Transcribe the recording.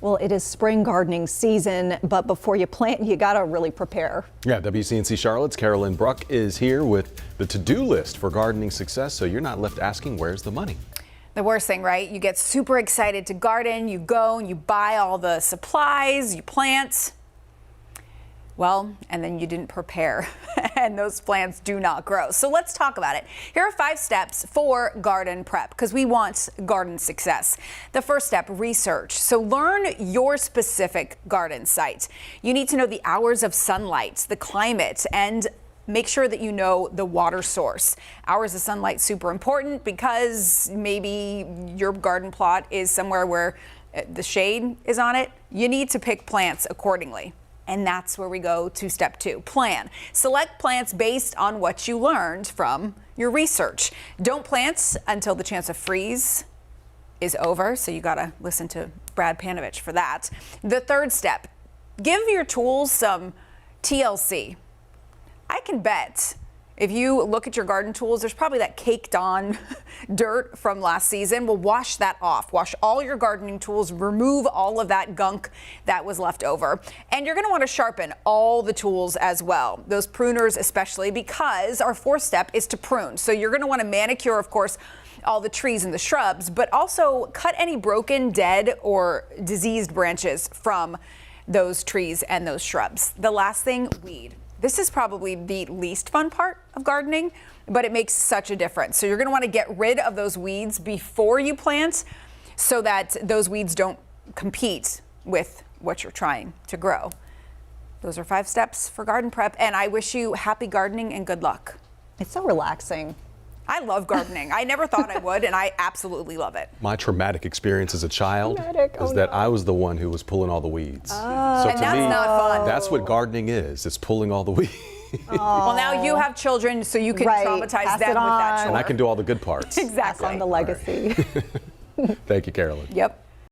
Well, it is spring gardening season, but before you plant, you gotta really prepare. Yeah, WCNC Charlotte's Carolyn Bruck is here with the to-do list for gardening success, so you're not left asking where's the money. The worst thing, right? You get super excited to garden, you go and you buy all the supplies, you plant. Well, and then you didn't prepare and those plants do not grow. So let's talk about it. Here are 5 steps for garden prep because we want garden success. The first step, research. So learn your specific garden site. You need to know the hours of sunlight, the climate, and make sure that you know the water source. Hours of sunlight super important because maybe your garden plot is somewhere where the shade is on it. You need to pick plants accordingly. And that's where we go to step 2, plan. Select plants based on what you learned from your research. Don't plant until the chance of freeze is over, so you gotta listen to Brad Panovich for that. The third step, give your tools some TLC. I can bet if you look at your garden tools, there's probably that caked on dirt from last season. Well, wash that off. Wash all your gardening tools, remove all of that gunk that was left over. And you're gonna wanna sharpen all the tools as well, those pruners especially, because our 4th step is to prune. So you're gonna wanna manicure, of course, all the trees and the shrubs, but also cut any broken, dead, or diseased branches from those trees and those shrubs. The last thing, weed. This is probably the least fun part of gardening, but it makes such a difference. So you're gonna wanna get rid of those weeds before you plant so that those weeds don't compete with what you're trying to grow. Those are 5 steps for garden prep, and I wish you happy gardening and good luck. It's so relaxing. I love gardening. I never thought I would, and I absolutely love it. My traumatic experience as a child is that I was the one who was pulling all the weeds. So And to that's me, not fun. that's what gardening is. It's pulling all the weeds. Well, now you have children, so you can Right. traumatize Pass them it with that on. chore. And I can do all the good parts. Exactly. On the legacy. Thank you, Carolyn. Yep.